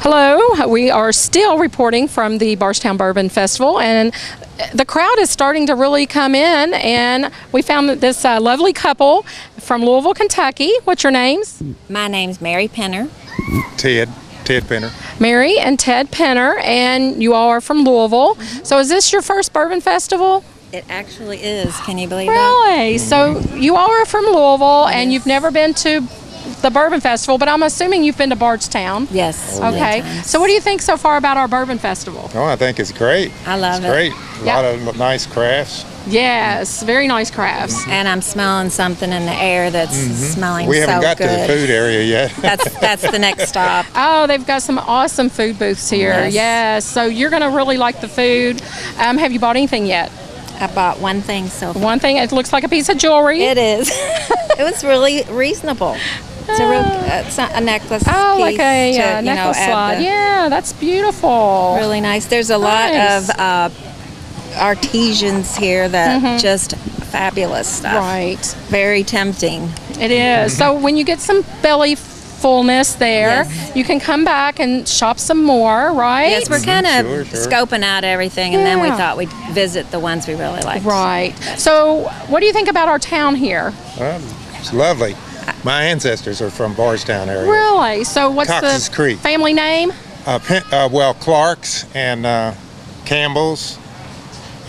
Hello, we are still reporting from the Bardstown Bourbon Festival, and the crowd is starting to really come in, and we found that this lovely couple from Louisville, Kentucky. What's your names? My name's Mary Penner. Ted Penner. Mary and Ted Penner, and you all are from Louisville. So is this your first Bourbon Festival? It actually is. Can you believe Really? So you all are from Louisville, and Yes. you've never been to the Bourbon Festival, but I'm assuming you've been to Bardstown. that? Yes. Okay. many times. So what do you think so far about our Bourbon Festival? Oh, I think it's great. I love it's it. great. A Yeah. lot of nice crafts. Yes, very nice crafts. And I'm smelling something in the air that's smelling We haven't so got good. to the food area yet. That's the next stop. Oh, they've got some awesome food booths here. Yes. So you're going to really like the food. Have you bought anything yet? I bought one thing so far. One thing, it looks like a piece of jewelry. It is. It was really reasonable. It's a necklace Oh, piece like a to, you know, necklace add slide. the- Yeah, that's beautiful. Really nice. There's a lot Nice. of artisans here that just fabulous stuff. Right. Very tempting. It is. So when you get some belly fullness there, Yes. you can come back and shop some more, right? Yes, we're kind of Sure. scoping out everything, and then we Yeah. thought we'd visit the ones we really liked. Right. So what do you think about our town here? It's lovely. My ancestors are from Bardstown area. Really? So what's Cox's the Creek. family name? Clark's and Campbell's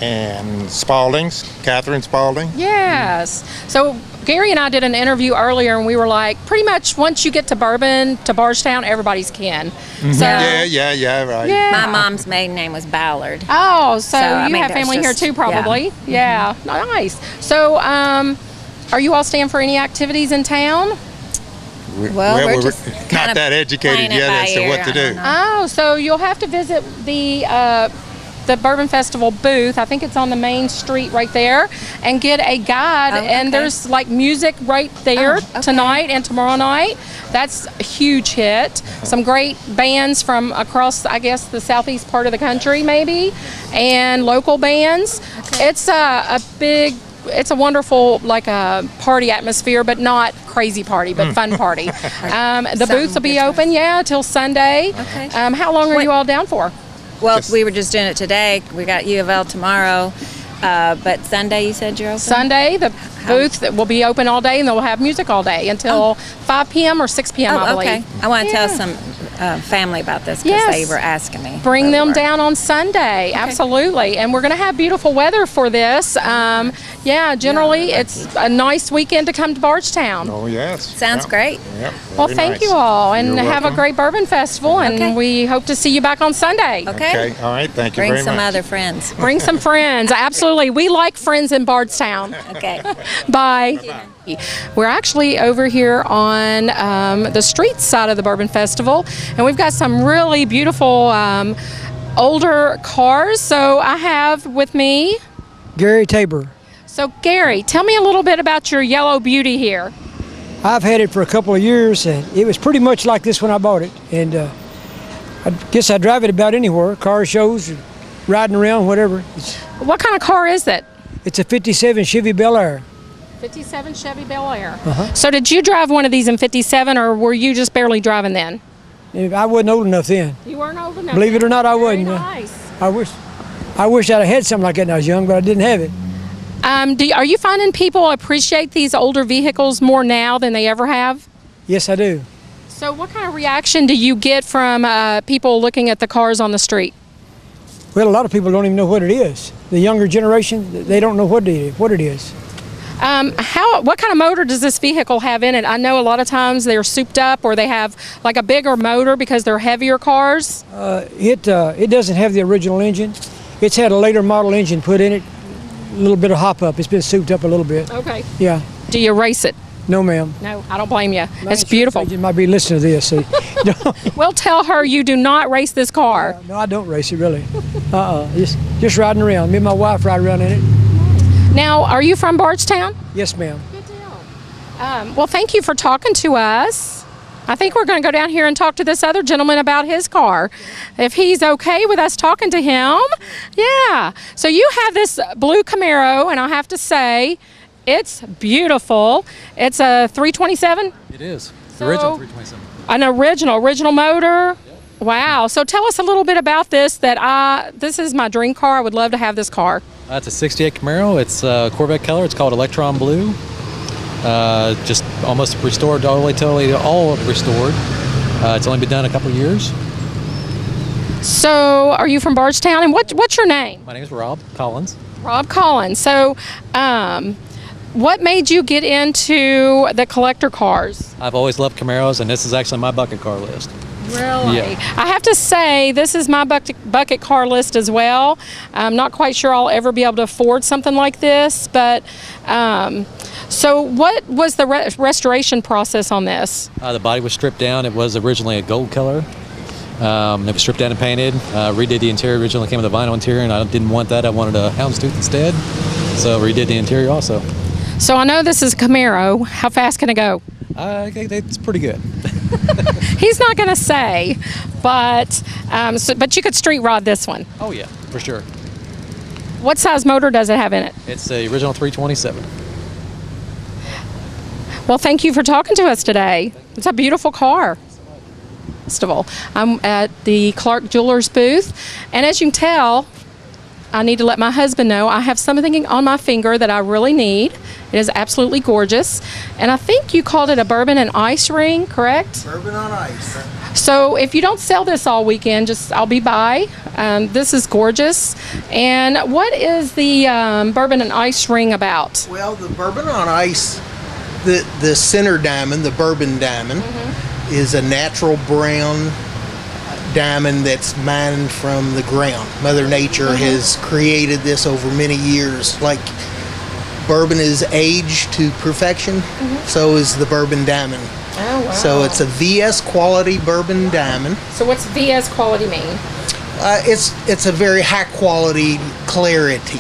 and Spalding's, Catherine Spalding. Yes. So Gary and I did an interview earlier, and we were like, pretty much once you get to Bourbon, to Bardstown, everybody's kin. So, Yeah, right. yeah. My mom's maiden name was Ballard. Oh, so I you mean, have there's family here just- too, probably. Yeah. Nice. So, are you all staying for any activities in town? Well, we're just not kinda that educated playing it yet by as to ear. what to I do. don't know. Oh, so you'll have to visit the Bourbon Festival booth. I think it's on the main street right there, and get a guide. Oh, And okay. there's like music right there Oh, okay. tonight and tomorrow night. That's a huge hit. Some great bands from across, I guess, the southeast part of the country, maybe, and local bands. It's it's a wonderful, like a party atmosphere, but not crazy party, but fun party. The booths will be different. open, till Sunday. Okay. How long are you all down for? Well, we were just doing it today. We got U of L tomorrow, but Sunday you said you're open? Sunday, the booth will be open all day, and they'll have music all day until 5 p.m. or 6 p.m., I Oh, believe. okay. I want to tell Yeah. some family about this because Yes. they were asking me. Bring where we them were. down on Sunday, absolutely. And we're going to have beautiful weather for this. Generally, it's a nice weekend to come to Bardstown. Oh, yes. Sounds Yep. great. Yep. Well, Very thank nice. you all, and You're have a welcome. great Bourbon Festival, and Okay. we hope to see you back on Sunday. Okay. Okay, all right. Thank you Bring very some much. other friends. Bring some friends. Absolutely. We like friends in Bardstown. Okay. Bye. We're actually over here on the street side of the Bourbon Festival, and we've got some really beautiful older cars. So I have with me, Gary Tabor. so Gary, tell me a little bit about your Yellow Beauty here. I've had it for a couple of years, and it was pretty much like this when I bought it. And I guess I drive it about anywhere, car shows, riding around, whatever. What kind of car is it? It's a 57 Chevy Bel Air. 57 Chevy Bel Air. So did you drive one of these in 57, or were you just barely driving then? I wasn't old enough then. You weren't old enough. Believe it or not, I Very wasn't. nice. I wish I'd have had something like that when I was young, but I didn't have it. Are you finding people appreciate these older vehicles more now than they ever have? Yes, I do. So what kind of reaction do you get from people looking at the cars on the street? Well, a lot of people don't even know what it is. The younger generation, they don't know what it is. What kind of motor does this vehicle have in it? I know a lot of times they're souped up, or they have like a bigger motor because they're heavier cars. It doesn't have the original engine. It's had a later model engine put in it, a little bit of hop up. It's been souped up a little bit. Okay. Yeah. Do you race it? No, ma'am. No, I don't blame you. My It's insurance beautiful. agent might be listening to this. So, Well, tell her you do not race this car. no, I don't race it really. Just riding around. Me and my wife ride around in it. Now, are you from Bardstown? Yes, ma'am. Good deal. Well, thank you for talking to us. I think we're going to go down here and talk to this other gentleman about his car, if he's okay with us talking to him. Yeah. So you have this blue Camaro, and I have to say, it's beautiful. It's a 327. It is. So- The original 327. An original motor. Wow. So tell us a little bit about this. This is my dream car. I would love to have this car. It's a 68 Camaro. It's Corvette color. It's called Electron Blue. Just almost restored, totally all restored. It's only been done a couple years. So are you from Bardstown? And what's your name? My name is Rob Collins. Rob Collins. So what made you get into the collector cars? I've always loved Camaros, and this is actually my bucket car list. Really? Yeah. I have to say, this is my bucket car list as well. I'm not quite sure I'll ever be able to afford something like this, but so what was the restoration process on this? The body was stripped down. It was originally a gold color. It was stripped down and painted. Redid the interior. Originally came with a vinyl interior, and I didn't want that. I wanted a houndstooth instead, so redid the interior also. So I know this is a Camaro. How fast can it go? It's pretty good. He's not going to say, but but you could street rod this one. Oh yeah, for sure. What size motor does it have in it? It's the original 327. Well, thank you for talking to us today. It's a beautiful car. First of all, I'm at the Clark Jewelers booth, and as you can tell, I need to let my husband know I have something on my finger that I really need. It is absolutely gorgeous, and I think you called it a bourbon and ice ring, correct? Bourbon on ice. So if you don't sell this all weekend, I'll be by. This is gorgeous. And what is the bourbon and ice ring about? Well, the bourbon on ice, the center diamond, the bourbon diamond, is a natural brown diamond that's mined from the ground. Mother Nature has created this over many years. Like bourbon is aged to perfection, so is the bourbon diamond. Oh, wow. So it's a VS quality bourbon diamond. So what's VS quality mean? It's a very high quality clarity.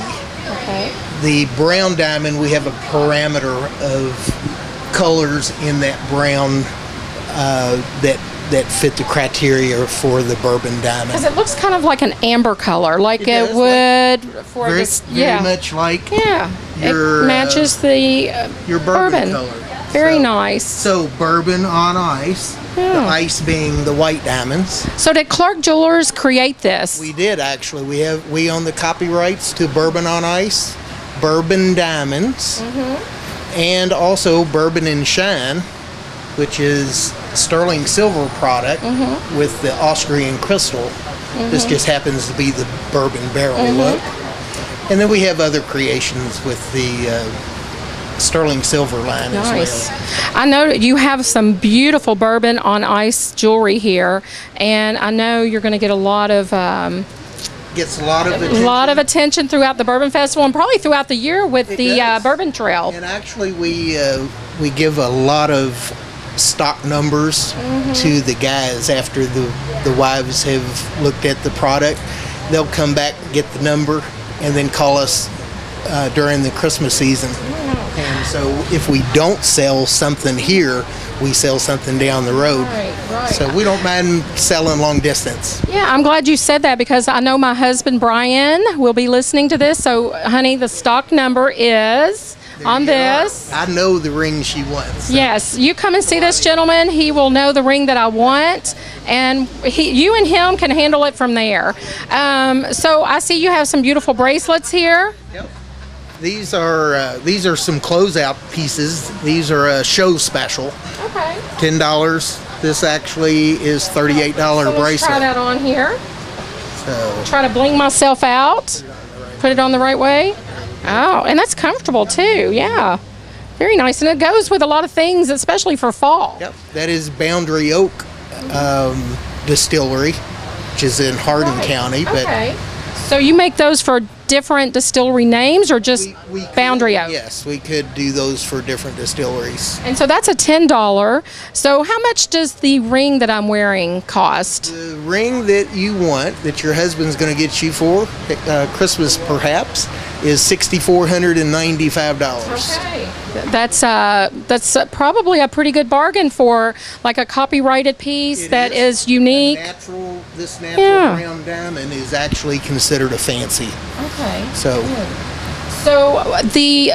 Okay. The brown diamond, we have a parameter of colors in that brown that fit the criteria for the bourbon diamond. Because it looks kind of like an amber color, like it would for Very, this. very much like Yeah, your, it matches the your bourbon color. Very So- nice. So bourbon on ice, the ice being the white diamonds. So did Clark Jewelers create this? We did actually. We own the copyrights to bourbon on ice, bourbon diamonds, and also bourbon and shine, which is sterling silver product with the Austrian crystal. This just happens to be the bourbon barrel look. And then we have other creations with the sterling silver line Nice. as well. I know you have some beautiful bourbon on ice jewelry here, and I know you're going to get a lot of Gets a lot of attention. throughout the Bourbon Festival and probably throughout the year with It the does. Bourbon Trail. And actually, we give a lot of stock numbers to the guys after the wives have looked at the product. They'll come back, get the number, and then call us during the Christmas season. And so if we don't sell something here, we sell something down the road. Right. So we don't mind selling long distance. Yeah, I'm glad you said that because I know my husband Brian will be listening to this. So, honey, the stock number is on this. I know the ring she wants. So. Yes, you come and see this gentleman. He will know the ring that I want, and you and him can handle it from there. So I see you have some beautiful bracelets here. Yep. These are some closeout pieces. These are a show special. Okay. $10. This actually is $38 So let's bracelet. try that on here. So Try to bling myself out. Put it on the right way. Oh, and that's comfortable too. Yeah. Very nice. And it goes with a lot of things, especially for fall. yep, that is Boundary Oak Distillery, which is in Hardin Right. County. But Okay. So you make those for different distillery names or just we could- Boundary Oak? Yes, we could do those for different distilleries. And so that's a $10. So how much does the ring that I'm wearing cost? The ring that you want, that your husband's going to get you for Christmas perhaps, is $6,495. Okay. That's probably a pretty good bargain for like a copyrighted piece It that is unique. This natural Yeah. brown diamond is actually considered a fancy. Okay. So So the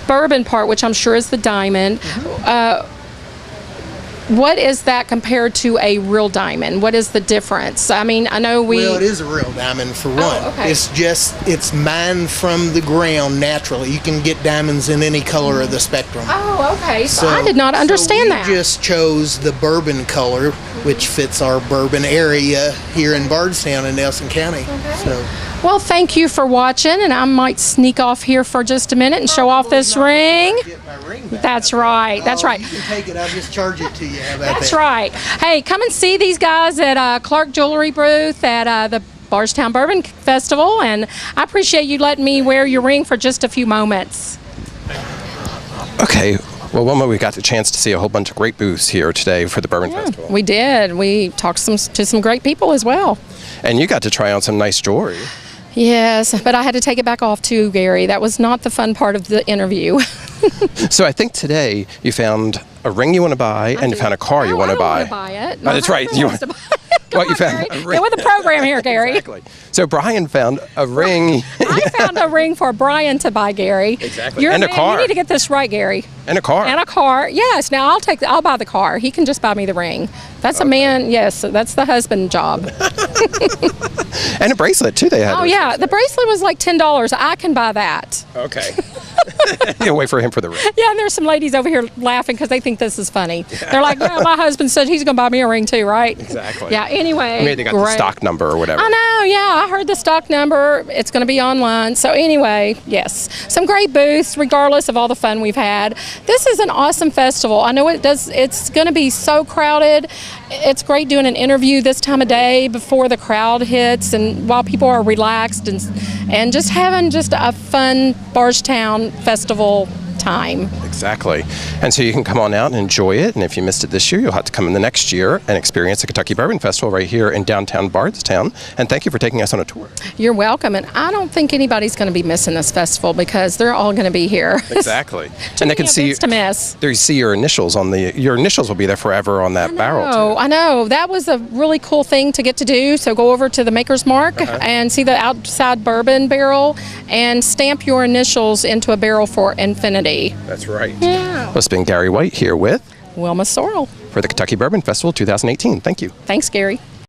bourbon part, which I'm sure is the diamond, what is that compared to a real diamond? What is the difference? I mean, I know Well, it is a real diamond for one. okay. It's mined from the ground naturally. You can get diamonds in any color of the spectrum. Oh, okay. So I did not understand that. We just chose the bourbon color, which fits our bourbon area here in Bardstown in Nelson County. So Well, thank you for watching, and I might sneak off here for just a minute and show off this ring. get my ring back. That's right. That's right. You can take it. I'll just charge it to you. How about That's that? right. Hey, come and see these guys at Clark Jewelry booth at the Bardstown Bourbon Festival, and I appreciate you letting me wear your ring for just a few moments. Okay. Well, Wilma, we got the chance to see a whole bunch of great booths here today for the Bourbon Festival. We did. We talked to some great people as well. And you got to try on some nice jewelry. Yes, but I had to take it back off too, Gary. That was not the fun part of the interview. So I think today you found a ring you want to buy and you found a car you want to buy. I don't want to buy it. Oh, that's right. You want to buy it. Come What, you on, found Gary. a ring? Get with the program here, Gary. Exactly. So Brian found a ring I found a ring for Brian to buy, Gary. Exactly. You're And a man, car. You need to get this right, Gary. and a car. And a car. Yes. Now I'll buy the car. He can just buy me the ring. That's a man. Yes. That's the husband job. And a bracelet too. They had. Oh yeah. The bracelet was like $10. I can buy that. Okay. You wait for him for the ring. Yeah. And there's some ladies over here laughing because they think this is funny. They're like, yeah, my husband said he's going to buy me a ring too, right? Exactly. Yeah. Anyway. Maybe they got the great. stock number or whatever. I know, yeah. I heard the stock number. It's going to be online. So anyway, yes, some great booths, regardless of all the fun we've had. This is an awesome festival. I know it does. It's going to be so crowded. It's great doing an interview this time of day before the crowd hits, and while people are relaxed and just having just a fun Bardstown festival time. Exactly. And so you can come on out and enjoy it. And if you missed it this year, you'll have to come in the next year and experience the Kentucky Bourbon Festival right here in downtown Bardstown. And thank you for taking us on a tour. You're welcome, and I don't think anybody's going to be missing this festival because they're all going to be here. Exactly. And they can see to miss. They see your initials on your initials will be there forever on that barrel Oh, too. I know. That was a really cool thing to get to do. So go over to the Maker's Mark and see the outside bourbon barrel and stamp your initials into a barrel for infinity. That's right. Yeah. Well, it's been Gary White here with Wilma Sorrell. for the Kentucky Bourbon Festival 2018. Thank you. Thanks, Gary.